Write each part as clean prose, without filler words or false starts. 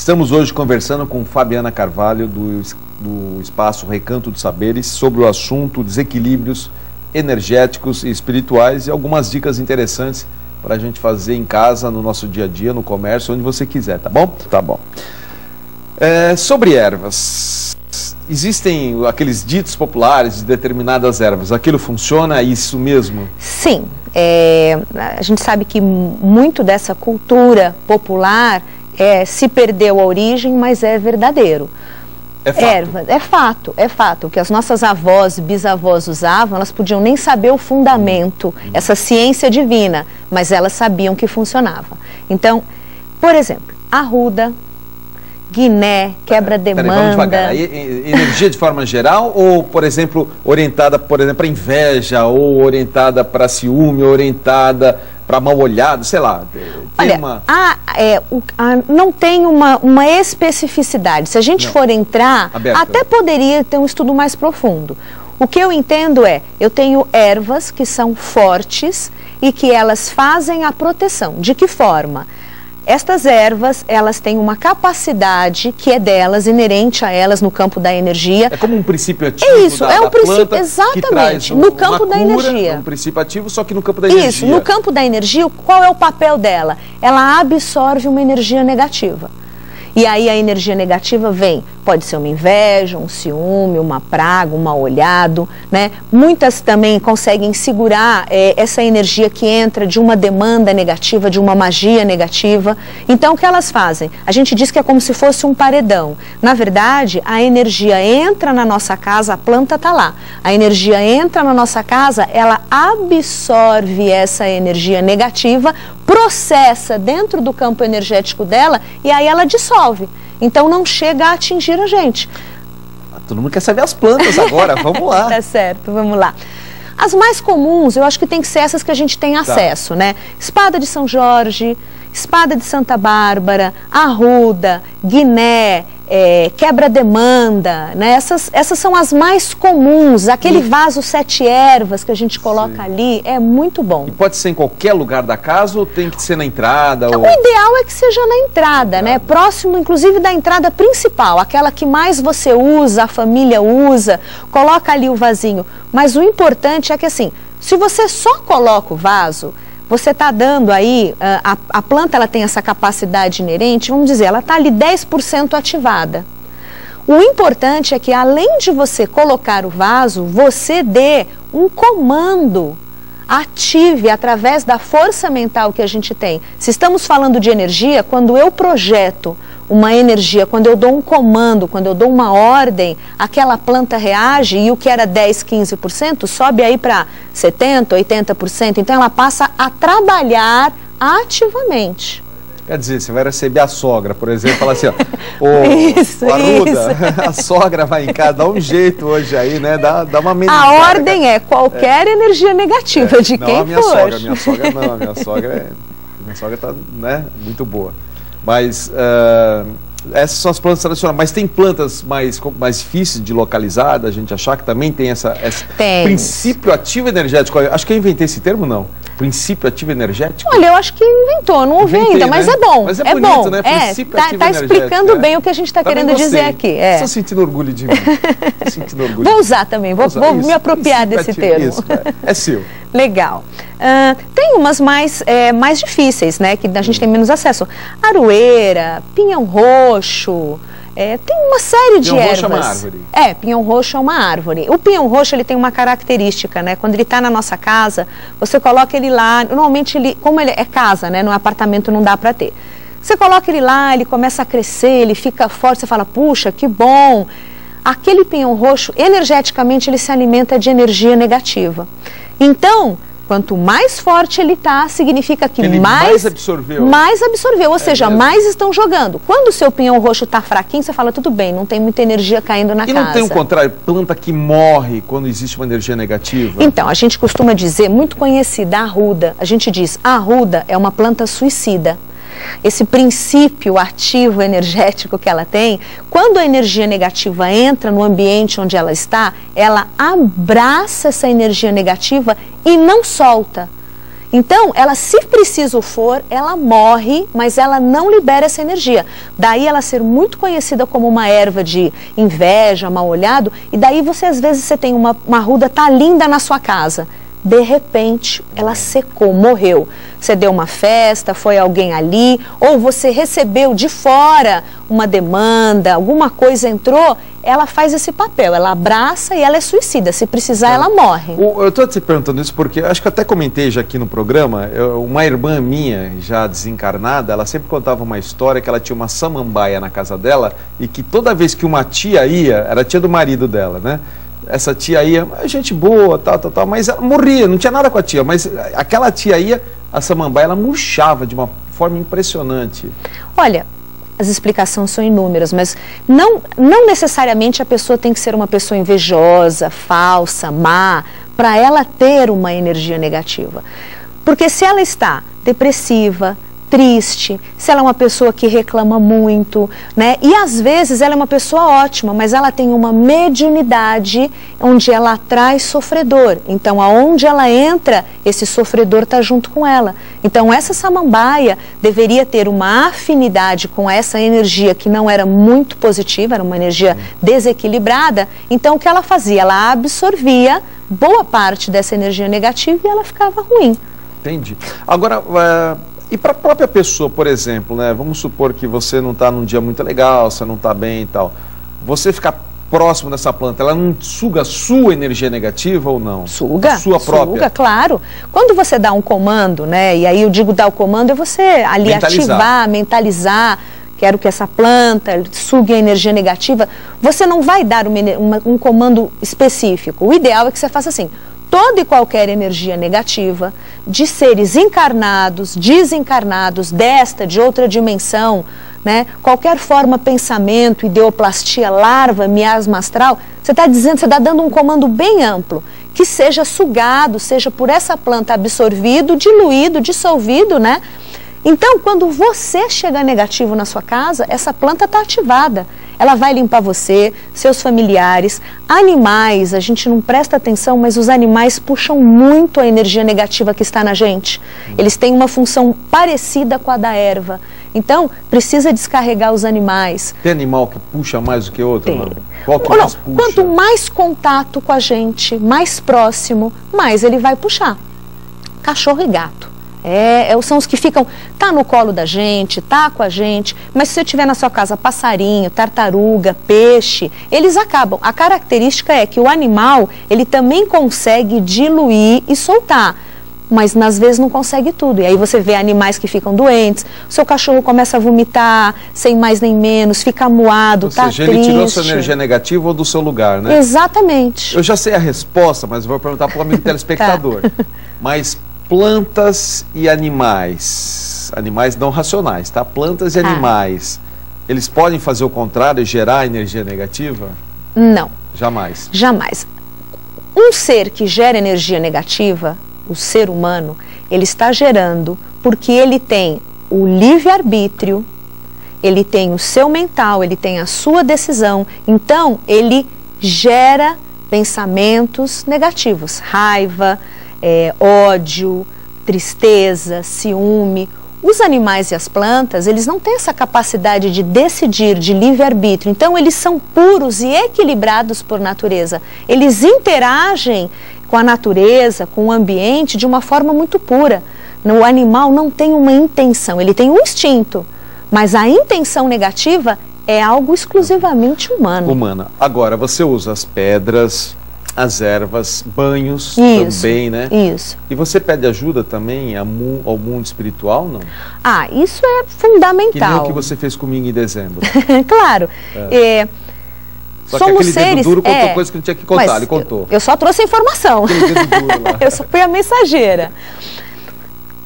Estamos hoje conversando com Fabiana Carvalho, do Espaço Recanto dos Saberes, sobre o assunto desequilíbrios energéticos e espirituais e algumas dicas interessantes para a gente fazer em casa, no nosso dia a dia, no comércio, onde você quiser, tá bom? Tá bom. Sobre ervas, existem aqueles ditos populares de determinadas ervas. Aquilo funciona? É isso mesmo? Sim. A gente sabe que muito dessa cultura popular se perdeu a origem, mas é verdadeiro. É fato. Erva, é fato. O que as nossas avós e bisavós usavam, elas podiam nem saber o fundamento, essa ciência divina, mas elas sabiam que funcionava. Então, por exemplo, arruda, guiné, quebra-demanda. Vamos devagar. Energia de forma geral ou, por exemplo, orientada, para inveja, ou orientada para ciúme, orientada para mal-olhado, sei lá. Olha, não tem uma especificidade. Se a gente for entrar, até poderia ter um estudo mais profundo. O que eu entendo eu tenho ervas que são fortes e que elas fazem a proteção. De que forma? Estas ervas, elas têm uma capacidade que é delas, inerente a elas no campo da energia. É como um princípio ativo um princípio, exatamente, no campo da energia. Um princípio ativo, só que no campo da energia. Isso, no campo da energia, qual é o papel dela? Ela absorve uma energia negativa. E aí a energia negativa vem, pode ser uma inveja, um ciúme, uma praga, um mal-olhado, né? Muitas também conseguem segurar essa energia que entra de uma demanda negativa, de uma magia negativa. Então o que elas fazem? A gente diz que é como se fosse um paredão. Na verdade, a energia entra na nossa casa, a planta está lá. A energia entra na nossa casa, ela absorve essa energia negativa, processa dentro do campo energético dela e aí ela dissolve. Então não chega a atingir a gente. Todo mundo quer saber as plantas agora, vamos lá. Tá certo, vamos lá. As mais comuns, eu acho que tem que ser essas que a gente tem acesso, né? Espada de São Jorge, espada de Santa Bárbara, arruda, guiné, quebra-demanda, né? Essas são as mais comuns. Aquele vaso 7 ervas que a gente coloca ali é muito bom. E pode ser em qualquer lugar da casa ou tem que ser na entrada? O ideal é que seja na entrada, né? Próximo, inclusive, da entrada principal, aquela que mais você usa, a família usa, coloca ali o vasinho. Mas o importante é que, assim, se você só coloca o vaso, você está dando aí, a planta ela tem essa capacidade inerente, vamos dizer, ela está ali 10% ativada. O importante é que além de você colocar o vaso, você dê um comando, ative através da força mental que a gente tem. Se estamos falando de energia, quando eu projeto uma energia, quando eu dou um comando, quando eu dou uma ordem, aquela planta reage e o que era 10, 15% sobe aí para 70%, 80%. Então ela passa a trabalhar ativamente. Quer dizer, você vai receber a sogra, por exemplo, fala assim, Arruda, a sogra vai em casa, dá um jeito hoje aí, né? Dá uma amenizada. A ordem é qualquer energia negativa de não, quem a minha for. Sogra, a minha sogra tá, né, muito boa. Mas essas são as plantas tradicionais, mas tem plantas mais difíceis de localizar, da gente achar que também tem esse princípio ativo energético. Acho que eu inventei esse termo, não? Princípio ativo energético? Olha, eu acho que inventou, não ouvi ainda, mas é bom. Mas é bonito, né? Princípio ativo tá explicando bem o que a gente está querendo dizer aqui. Estou sentindo orgulho de mim. Vou usar também, vou me apropriar desse termo. Isso, é seu. Legal. Tem umas mais difíceis, né? Que a gente tem menos acesso. Aroeira, pinhão roxo. Tem uma série de ervas. Pinhão roxo é uma árvore. Pinhão roxo é uma árvore. O pinhão roxo, ele tem uma característica, né? Quando ele está na nossa casa, você coloca ele lá, normalmente como ele é casa, né? No apartamento não dá para ter. Você coloca ele lá, ele começa a crescer, ele fica forte, você fala, puxa, que bom. Aquele pinhão roxo, energeticamente, ele se alimenta de energia negativa. Então, quanto mais forte ele está, significa que ele mais absorveu. Ou seja, mesmo. Mais estão jogando. Quando o seu pinhão roxo está fraquinho, você fala, tudo bem, não tem muita energia caindo na casa. E não tem o contrário, planta que morre quando existe uma energia negativa? Então, a gente costuma dizer, muito conhecida, a arruda. A gente diz, a arruda é uma planta suicida. Esse princípio ativo energético que ela tem, quando a energia negativa entra no ambiente onde ela está, ela abraça essa energia negativa e não solta. Então, ela, se preciso for, ela morre, mas ela não libera essa energia. Daí ela ser muito conhecida como uma erva de inveja, mal-olhado, e daí você, às vezes, você tem uma arruda, tá linda na sua casa. De repente, ela secou, morreu. Você deu uma festa, foi alguém ali, ou você recebeu de fora uma demanda, alguma coisa entrou, ela faz esse papel, ela abraça e ela é suicida. Se precisar, ela morre. Eu estou te perguntando isso porque acho que até comentei já aqui no programa, uma irmã minha, já desencarnada, ela sempre contava uma história que ela tinha uma samambaia na casa dela e que toda vez que uma tia ia, era a tia do marido dela, né? Essa tia ia, gente boa, tal, mas ela morria, não tinha nada com a tia, mas aquela tia ia, a samambaia, ela murchava de uma forma impressionante. Olha, as explicações são inúmeras, mas não necessariamente a pessoa tem que ser uma pessoa invejosa, falsa, má, para ela ter uma energia negativa. Porque se ela está depressiva, triste, se ela é uma pessoa que reclama muito, né? E às vezes ela é uma pessoa ótima, mas ela tem uma mediunidade onde ela atrai sofredor. Então, aonde ela entra, esse sofredor está junto com ela. Então, essa samambaia deveria ter uma afinidade com essa energia que não era muito positiva, era uma energia desequilibrada. Então, o que ela fazia? Ela absorvia boa parte dessa energia negativa e ela ficava ruim. Entendi. Agora, e para a própria pessoa, por exemplo, né? Vamos supor que você não está num dia muito legal, você não está bem e tal. Você ficar próximo dessa planta, ela não suga a sua energia negativa ou não? Suga, a sua própria? Suga, claro. Quando você dá um comando, né? E aí eu digo dar o comando, é você ali ativar, mentalizar. Quero que essa planta sugue a energia negativa. Você não vai dar um comando específico. O ideal é que você faça assim: toda e qualquer energia negativa, de seres encarnados, desencarnados, desta, de outra dimensão, né? Qualquer forma, pensamento, ideoplastia, larva, miasma astral, você está dizendo, você está dando um comando bem amplo, que seja sugado, seja por essa planta absorvido, diluído, dissolvido, né? Então, quando você chega negativo na sua casa, essa planta está ativada. Ela vai limpar você, seus familiares, animais. A gente não presta atenção, mas os animais puxam muito a energia negativa que está na gente. Eles têm uma função parecida com a da erva. Então, precisa descarregar os animais. Tem animal que puxa mais do que outro? Tem. Não? Qual que Ou não, mais puxa? quanto mais contato com a gente, mais próximo, mais ele vai puxar. Cachorro e gato. São os que ficam, tá no colo da gente, tá com a gente, mas se você tiver na sua casa passarinho, tartaruga, peixe, eles acabam. A característica é que o animal, ele também consegue diluir e soltar, mas às vezes não consegue tudo. E aí você vê animais que ficam doentes, o seu cachorro começa a vomitar, sem mais nem menos, fica amuado, tá triste. Ou seja, ele tirou sua energia negativa ou do seu lugar, né? Exatamente. Eu já sei a resposta, mas vou perguntar para o amigo telespectador. Tá. Mas plantas e animais não racionais, tá? Plantas e animais, eles podem fazer o contrário e gerar energia negativa? Não. Jamais? Jamais. Um ser que gera energia negativa, o ser humano, ele está gerando porque ele tem o livre-arbítrio, ele tem o seu mental, ele tem a sua decisão, então ele gera pensamentos negativos, raiva, ódio, tristeza, ciúme. Os animais e as plantas, eles não têm essa capacidade de decidir, de livre-arbítrio. Então, eles são puros e equilibrados por natureza. Eles interagem com a natureza, com o ambiente, de uma forma muito pura. O animal não tem uma intenção, ele tem um instinto. Mas a intenção negativa é algo exclusivamente humano. Humana. Agora, você usa as pedras, as ervas, banhos também, né? Isso. E você pede ajuda também ao mundo espiritual, não? Ah, isso é fundamental. Que nem o que você fez comigo em dezembro. Claro. Só que aquele dedo duro contou coisa que não tinha que contar, ele contou. Eu só trouxe a informação. Aquele dedo duro lá. Eu só fui a mensageira.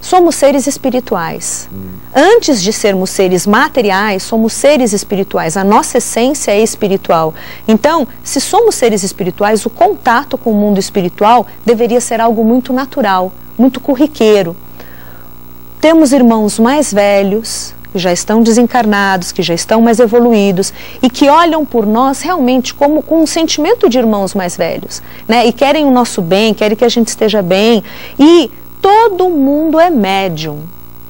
Somos seres espirituais. Antes de sermos seres materiais, somos seres espirituais. A nossa essência é espiritual. Então, se somos seres espirituais, o contato com o mundo espiritual deveria ser algo muito natural, muito corriqueiro. Temos irmãos mais velhos, que já estão desencarnados, que já estão mais evoluídos e que olham por nós realmente como com um sentimento de irmãos mais velhos, né? E querem o nosso bem, querem que a gente esteja bem. E todo mundo é médium.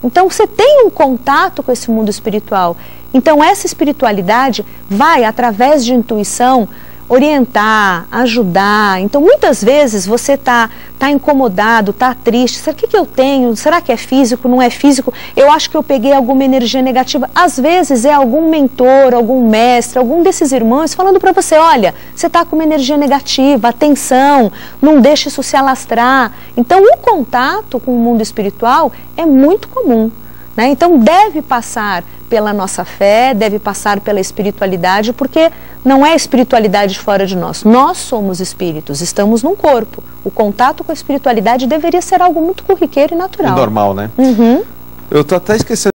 Então você tem um contato com esse mundo espiritual. Então essa espiritualidade vai, através de intuição, orientar, ajudar. Então muitas vezes você está incomodado, está triste. Será que eu tenho? Será que é físico? Não é físico? Eu acho que eu peguei alguma energia negativa. Às vezes é algum mentor, algum mestre, algum desses irmãos falando para você, olha, você está com uma energia negativa, atenção, não deixe isso se alastrar. Então o contato com o mundo espiritual é muito comum, né? Então deve passar pela nossa fé, deve passar pela espiritualidade, porque não é espiritualidade fora de nós. Nós somos espíritos, estamos num corpo. O contato com a espiritualidade deveria ser algo muito corriqueiro e natural. E normal, né? Uhum. Eu estou até esquecendo.